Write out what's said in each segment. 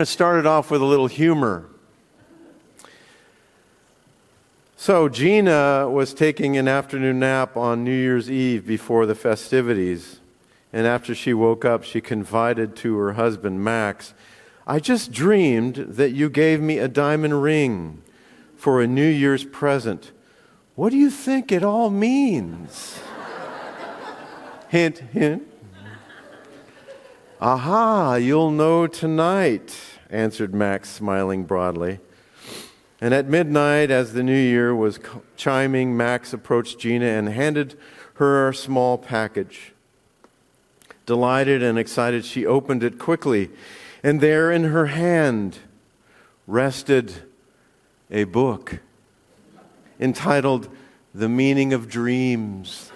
I started off with a little humor. So Gina was taking an afternoon nap on New Year's Eve before the festivities. And after she woke up, she confided to her husband, Max, "I just dreamed that you gave me a diamond ring for a New Year's present. What do you think it all means?" Hint, hint. "Aha, you'll know tonight," answered Max, smiling broadly. And at midnight, as the new year was chiming, Max approached Gina and handed her a small package. Delighted and excited, she opened it quickly, and there in her hand rested a book entitled "The Meaning of Dreams."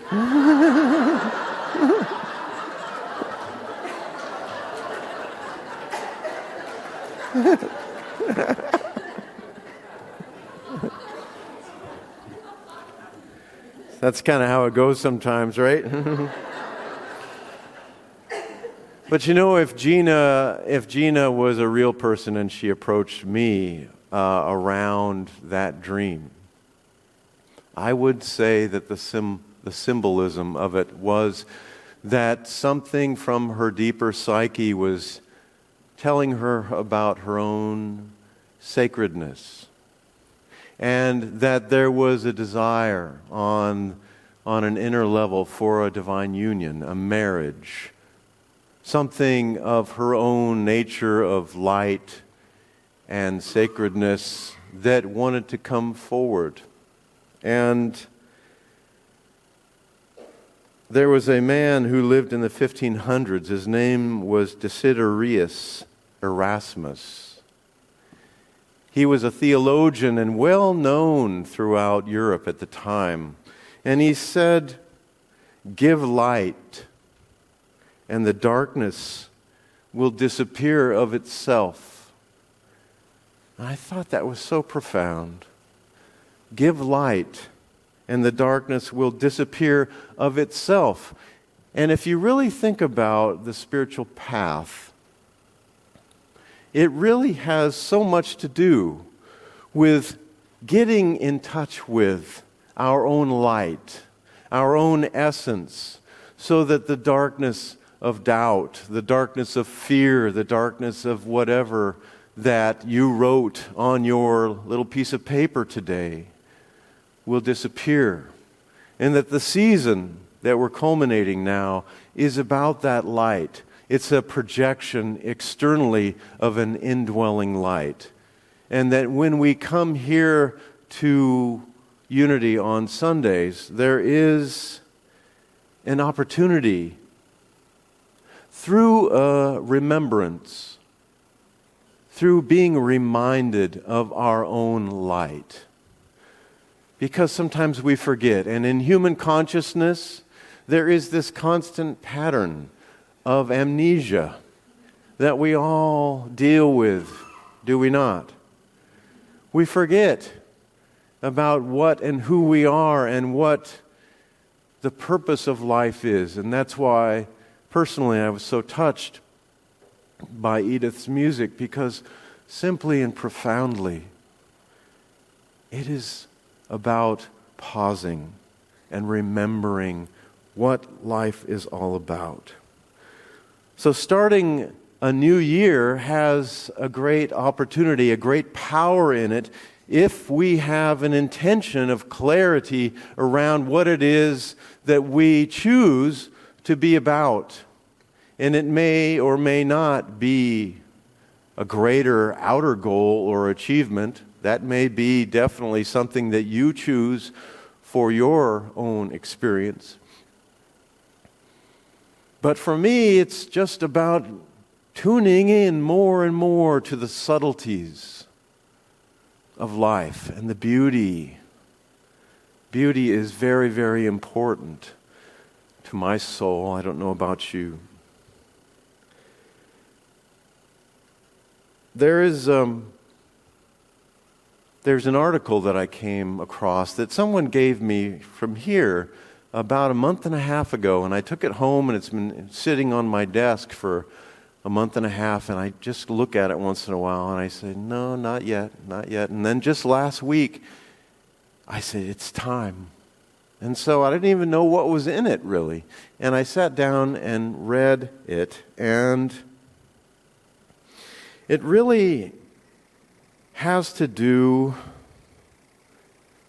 That's kind of how it goes sometimes, right? But you know, if Gina was a real person and she approached me around that dream, I would say that the symbolism of it was that something from her deeper psyche was telling her about her own sacredness, and that there was a desire on an inner level for a divine union, a marriage, something of her own nature of light and sacredness that wanted to come forward. And there was a man who lived in the 1500s. His name was Desiderius Erasmus. He was a theologian and well known throughout Europe at the time. And he said, "Give light, and the darkness will disappear of itself." And I thought that was so profound. Give light, and the darkness will disappear of itself. And if you really think about the spiritual path, it really has so much to do with getting in touch with our own light, our own essence, so that the darkness of doubt, the darkness of fear, the darkness of whatever that you wrote on your little piece of paper today will disappear. And that the season that we're culminating now is about that light. It's a projection externally of an indwelling light. And that when we come here to Unity on Sundays, there is an opportunity through a remembrance, through being reminded of our own light. Because sometimes we forget, and in human consciousness, there is this constant pattern of amnesia that we all deal with, do we not? We forget about what and who we are and what the purpose of life is. And that's why, personally, I was so touched by Edith's music, because simply and profoundly, it is about pausing and remembering what life is all about. So starting a new year has a great opportunity, a great power in it, if we have an intention of clarity around what it is that we choose to be about. And it may or may not be a greater outer goal or achievement. That may be definitely something that you choose for your own experience. But for me, it's just about tuning in more and more to the subtleties of life and the beauty. Beauty is very, very important to my soul. I don't know about you. There's an article that I came across that someone gave me from here about a month and a half ago, and I took it home, and it's been sitting on my desk for a month and a half, and I just look at it once in a while, and I say, no, not yet, not yet. And then just last week, I said, it's time. And so I didn't even know what was in it, really. And I sat down and read it, and it really has to do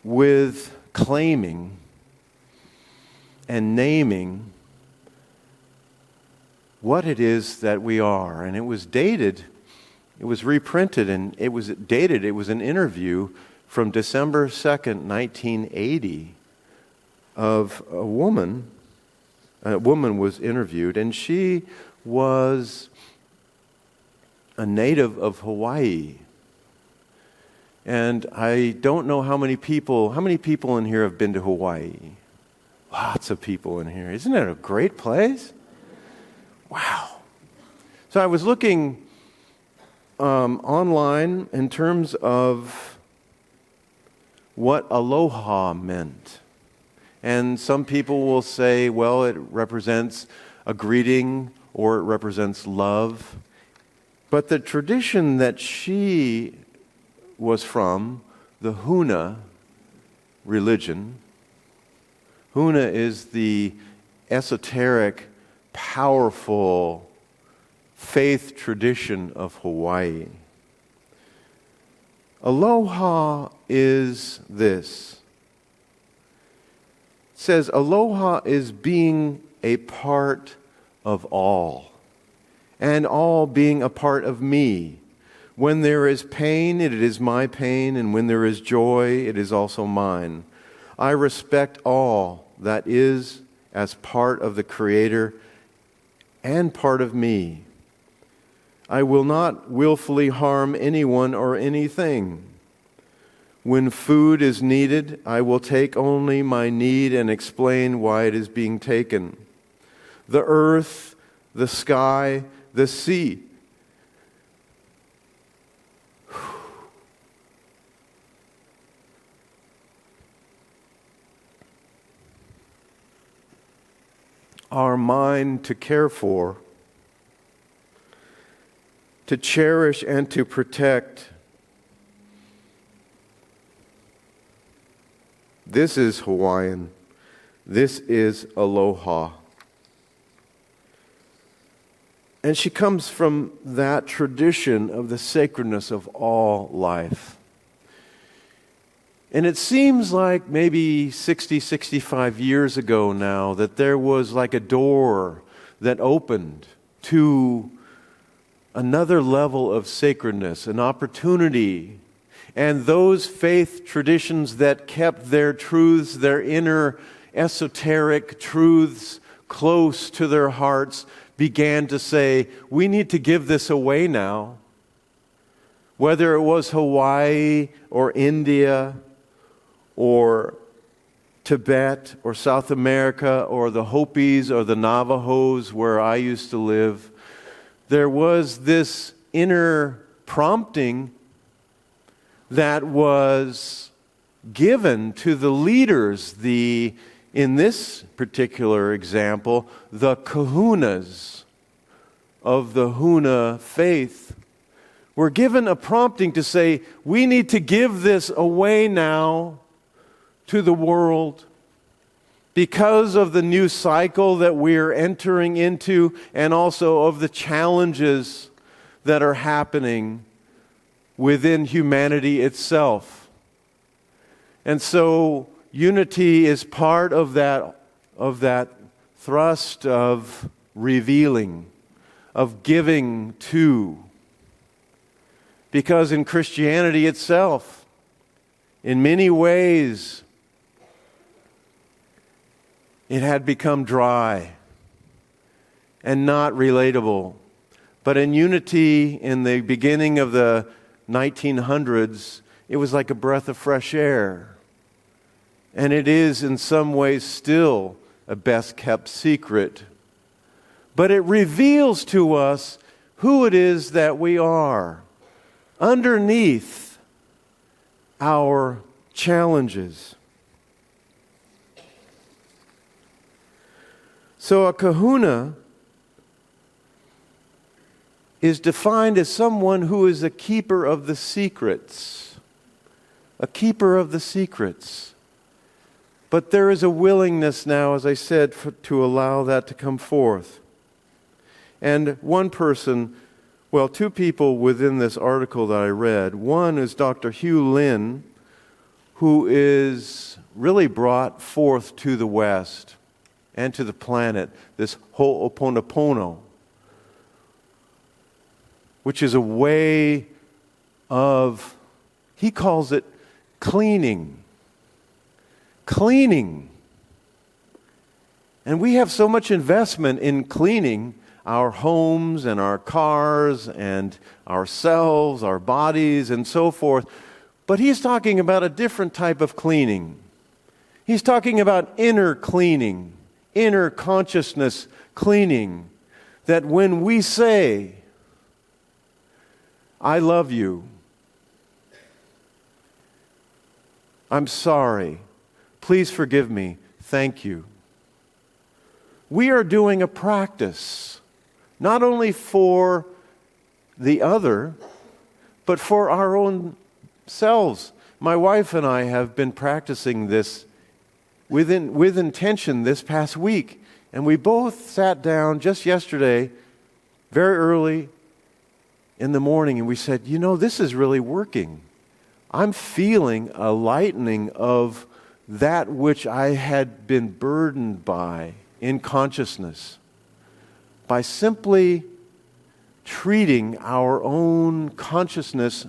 with claiming and naming what it is that we are. And it was dated, it was reprinted, and it was dated, it was an interview from December 2nd, 1980, of a woman. A woman was interviewed, and she was a native of Hawaii. And I don't know how many people in here have been to Hawaii? Lots of people in here. Isn't it a great place? Wow. So I was looking online in terms of what aloha meant. And some people will say, well, it represents a greeting or it represents love. But the tradition that she was from, the Huna religion. Huna is the esoteric, powerful faith tradition of Hawaii. Aloha is this. It says, aloha is being a part of all, and all being a part of me. When there is pain, it is my pain, and when there is joy, it is also mine. I respect all that is as part of the Creator and part of me. I will not willfully harm anyone or anything. When food is needed, I will take only my need and explain why it is being taken. The earth, the sky, the sea. Are mine to care for, to cherish and to protect. This is Hawaiian. This is aloha. And she comes from that tradition of the sacredness of all life. And it seems like maybe 60, 65 years ago now that there was like a door that opened to another level of sacredness, an opportunity. And those faith traditions that kept their truths, their inner esoteric truths close to their hearts, began to say, we need to give this away now. Whether it was Hawaii or India or Tibet or South America or the Hopis or the Navajos where I used to live, there was this inner prompting that was given to the leaders, in this particular example, the kahunas of the Huna faith were given a prompting to say, we need to give this away now to the world because of the new cycle that we're entering into and also of the challenges that are happening within humanity itself. And so unity is part of that thrust of revealing, of giving to. Because in Christianity itself, in many ways, it had become dry and not relatable. But in unity, in the beginning of the 1900s, it was like a breath of fresh air. And it is in some ways still a best-kept secret. But it reveals to us who it is that we are underneath our challenges. So a kahuna is defined as someone who is a keeper of the secrets. A keeper of the secrets. But there is a willingness now, as I said, to allow that to come forth. And one person, well, two people within this article that I read. One is Dr. Hugh Lin, who is really brought forth to the West and to the planet this Ho'oponopono, which is a way of, he calls it cleaning. Cleaning. And we have so much investment in cleaning our homes and our cars and ourselves, our bodies, and so forth. But he's talking about a different type of cleaning. He's talking about inner cleaning, inner consciousness cleaning. That when we say, I love you, I'm sorry, please forgive me, thank you. We are doing a practice, not only for the other, but for our own selves. My wife and I have been practicing this with intention this past week. And we both sat down just yesterday, very early in the morning, and we said, you know, this is really working. I'm feeling a lightening of that which I had been burdened by in consciousness by simply treating our own consciousness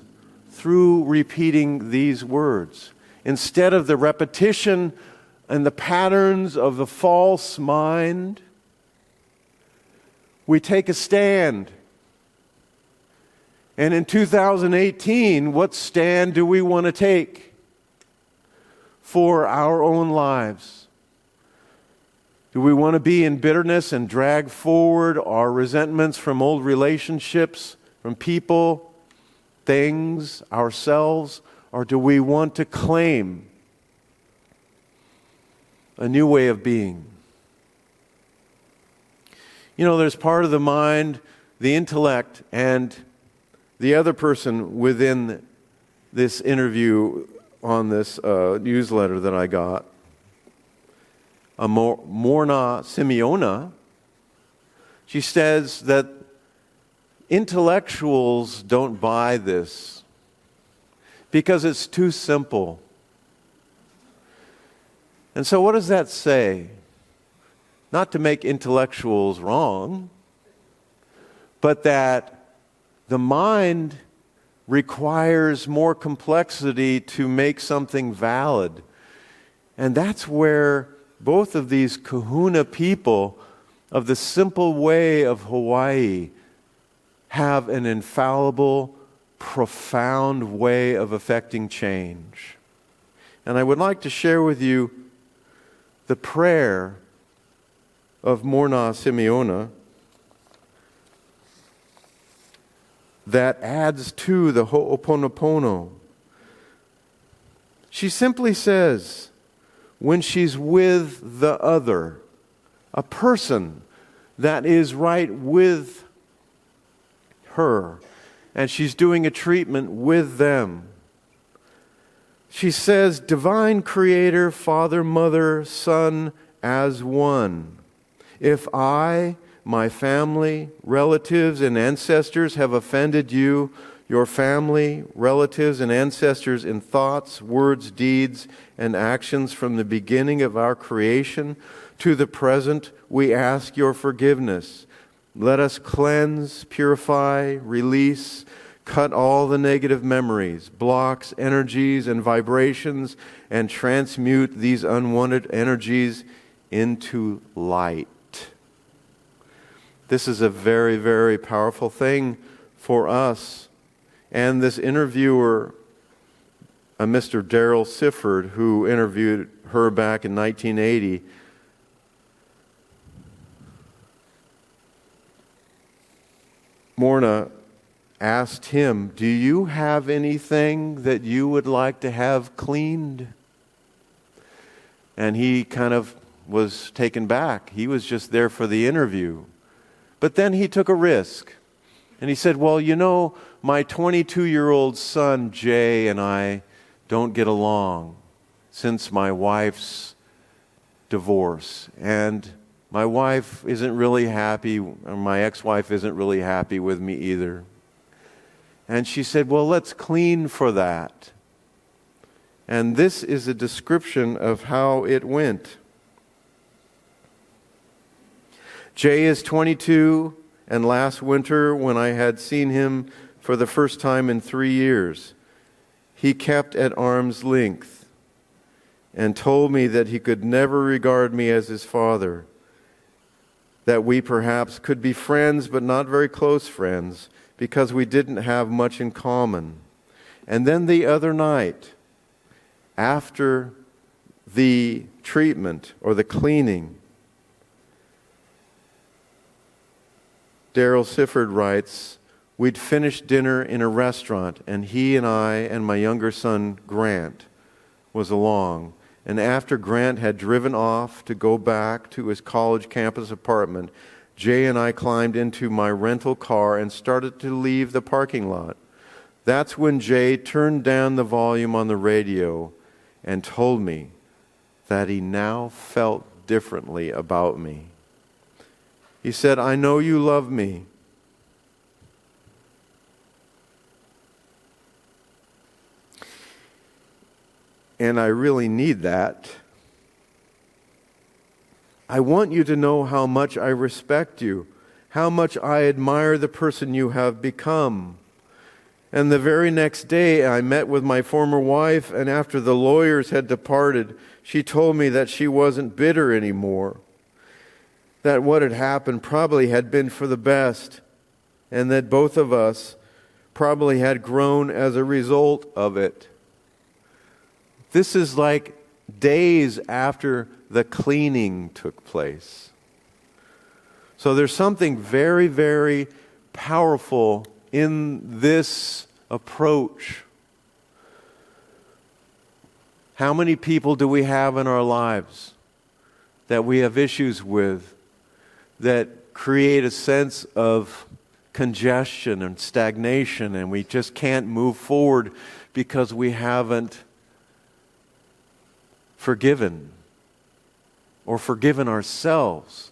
through repeating these words. Instead of the repetition and the patterns of the false mind, we take a stand. And in 2018, what stand do we want to take for our own lives? Do we want to be in bitterness and drag forward our resentments from old relationships, from people, things, ourselves? Or do we want to claim a new way of being? You know, there's part of the mind, the intellect, and the other person within this interview on this newsletter that I got, Morna Simeona, she says that intellectuals don't buy this because it's too simple. And so what does that say? Not to make intellectuals wrong, but that the mind requires more complexity to make something valid. And that's where both of these kahuna people of the simple way of Hawaii have an infallible, profound way of affecting change. And I would like to share with you the prayer of Morna Simeona that adds to the Ho'oponopono. She simply says, when she's with the other, a person that is right with her, and she's doing a treatment with them, she says, Divine Creator, Father, Mother, Son, as one. If I, my family, relatives, and ancestors have offended you, your family, relatives, and ancestors in thoughts, words, deeds, and actions from the beginning of our creation to the present, we ask your forgiveness. Let us cleanse, purify, release, cut all the negative memories, blocks, energies, and vibrations, and transmute these unwanted energies into light. This is a very, very powerful thing for us. And this interviewer, Mr. Daryl Sifford, who interviewed her back in 1980, Morna asked him, do you have anything that you would like to have cleaned? And he kind of was taken back. He was just there for the interview. But then he took a risk. And he said, well, my 22-year-old son, Jay, and I don't get along since my wife's divorce. And my wife isn't really happy, or my ex-wife isn't really happy with me either. And she said, well, let's clean for that. And this is a description of how it went. Jay is 22, and last winter, when I had seen him for the first time in 3 years, he kept at arm's length and told me that he could never regard me as his father, that we perhaps could be friends but not very close friends because we didn't have much in common. And then the other night, after the treatment or the cleaning, Daryl Sifford writes, we'd finished dinner in a restaurant, and he and I and my younger son, Grant, was along. And after Grant had driven off to go back to his college campus apartment, Jay and I climbed into my rental car and started to leave the parking lot. That's when Jay turned down the volume on the radio and told me that he now felt differently about me. He said, I know you love me. And I really need that. I want you to know how much I respect you, how much I admire the person you have become. And the very next day, I met with my former wife, and after the lawyers had departed, she told me that she wasn't bitter anymore, that what had happened probably had been for the best, and that both of us probably had grown as a result of it. This is like days after the cleaning took place. So there's something very, very powerful in this approach. How many people do we have in our lives that we have issues with that create a sense of congestion and stagnation, and we just can't move forward because we haven't forgiven or forgiven ourselves?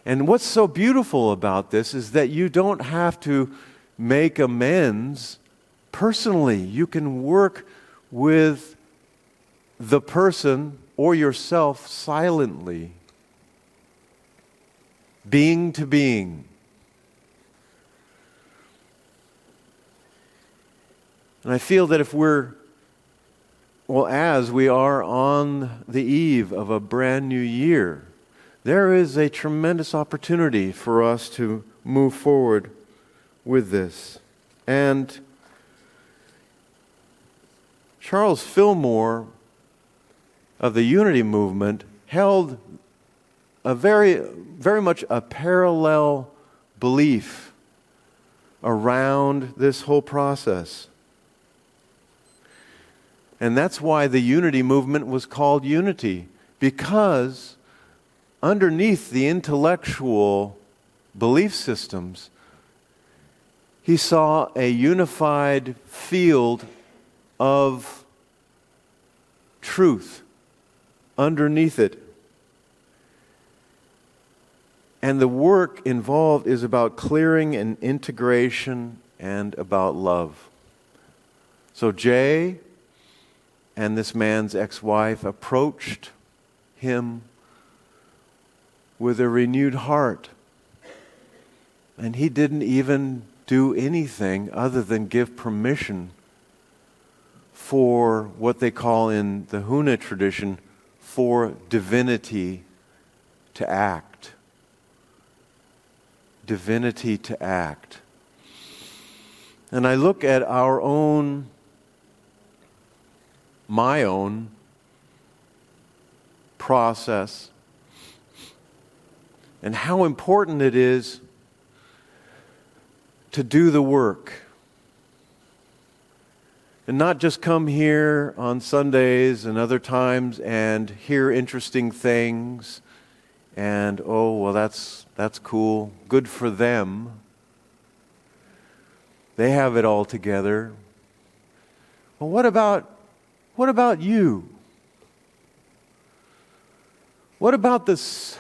And what's so beautiful about this is that you don't have to make amends personally. You can work with the person or yourself silently, being to being. And I feel that as we are on the eve of a brand new year, there is a tremendous opportunity for us to move forward with this. And Charles Fillmore of the Unity Movement held a very much a parallel belief around this whole process. And that's why the Unity Movement was called Unity, because underneath the intellectual belief systems, he saw a unified field of truth underneath it. And the work involved is about clearing and integration and about love. So Jay and this man's ex-wife approached him with a renewed heart. And he didn't even do anything other than give permission for what they call in the Huna tradition, for divinity to act. Divinity to act. And I look at my own process and how important it is to do the work and not just come here on Sundays and other times and hear interesting things and, oh, well, that's cool, good for them. They have it all together. Well, what about you? What about this?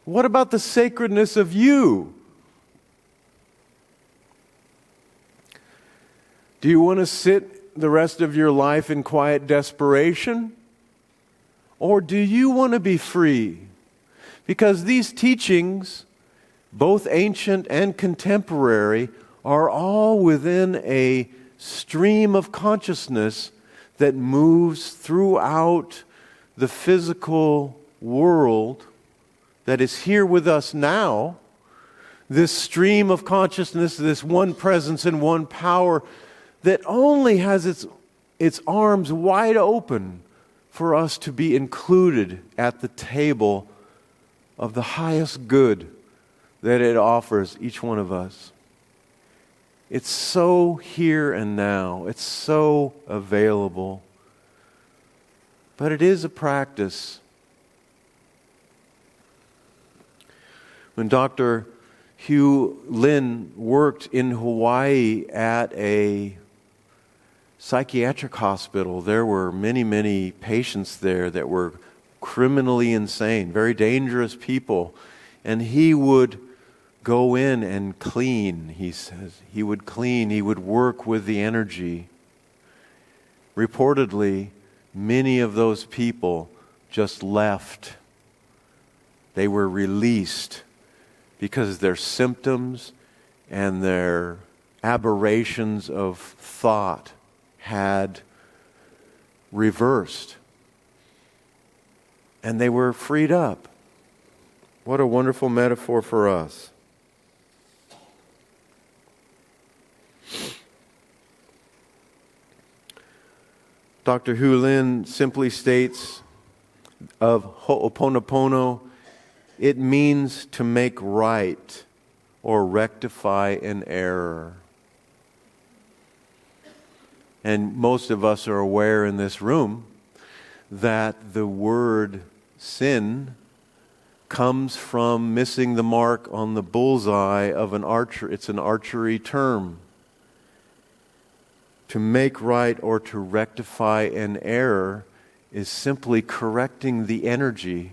What about the sacredness of you? Do you want to sit the rest of your life in quiet desperation? Or do you want to be free? Because these teachings, both ancient and contemporary, are all within a stream of consciousness that moves throughout the physical world that is here with us now. This stream of consciousness, this one presence and one power that only has its arms wide open for us to be included at the table of the highest good that it offers each one of us. It's so here and now. It's so available. But it is a practice. When Dr. Hugh Lin worked in Hawaii at a psychiatric hospital, there were many, many patients there that were criminally insane, very dangerous people. And he would go in and clean, he says. He would clean, he would work with the energy. Reportedly, many of those people just left. They were released because their symptoms and their aberrations of thought had reversed. And they were freed up. What a wonderful metaphor for us. Dr. Hu Lin simply states of Ho'oponopono, it means to make right or rectify an error. And most of us are aware in this room that the word sin comes from missing the mark on the bullseye of an archer. It's an archery term. To make right or to rectify an error is simply correcting the energy.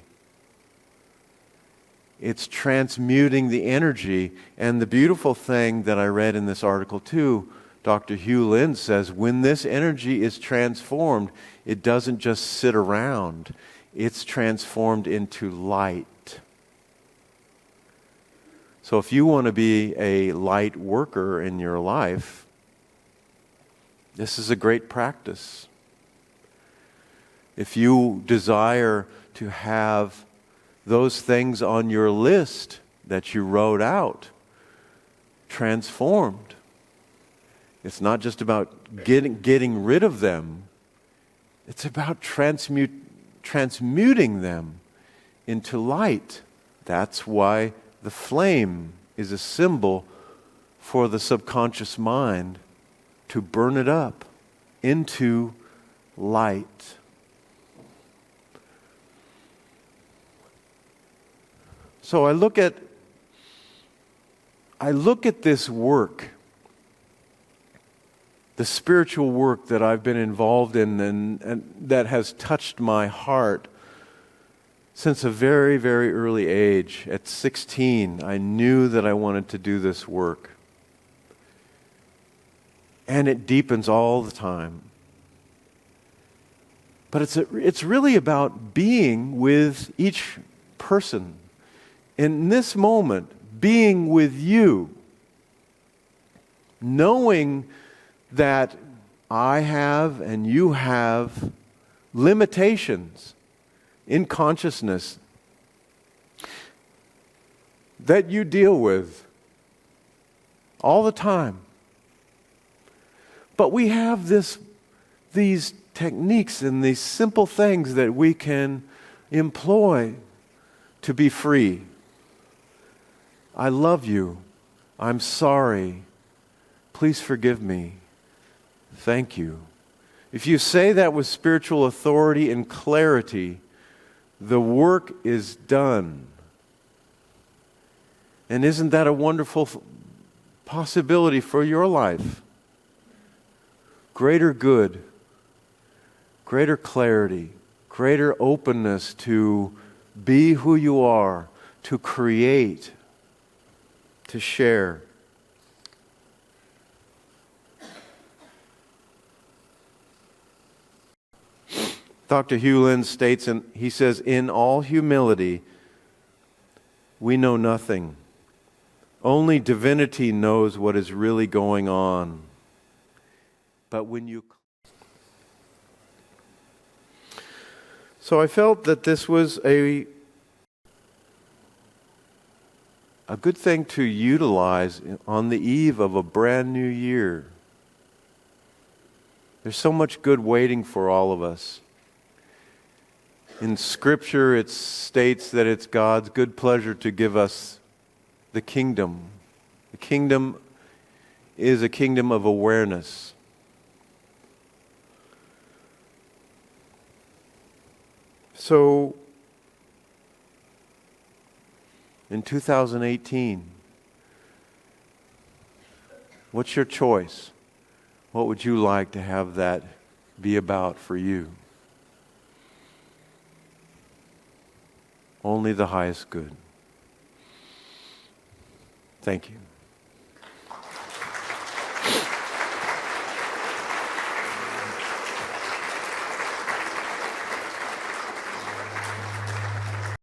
It's transmuting the energy. And the beautiful thing that I read in this article too, Dr. Hugh Lin says, when this energy is transformed, it doesn't just sit around. It's transformed into light. So if you want to be a light worker in your life, this is a great practice. If you desire to have those things on your list that you wrote out transformed, it's not just about getting rid of them. It's about transmuting them into light. That's why the flame is a symbol for the subconscious mind, to burn it up into light. So I look at this work, the spiritual work that I've been involved in and that has touched my heart since a very, very early age. At 16, I knew that I wanted to do this work. And it deepens all the time. But it's really about being with each person. In this moment, being with you. Knowing that I have and you have limitations in consciousness that you deal with all the time. But we have these techniques and these simple things that we can employ to be free. I love you. I'm sorry. Please forgive me. Thank you. If you say that with spiritual authority and clarity, the work is done. And isn't that a wonderful possibility for your life? Greater good, greater clarity, greater openness to be who you are, to create, to share. Dr. Hugh Lynn states, and he says, in all humility, we know nothing. Only divinity knows what is really going on. But when you... So I felt that this was a good thing to utilize on the eve of a brand new year. There's so much good waiting for all of us. In Scripture, it states that it's God's good pleasure to give us the kingdom. The kingdom is a kingdom of awareness. So, in 2018, what's your choice? What would you like to have that be about for you? Only the highest good. Thank you.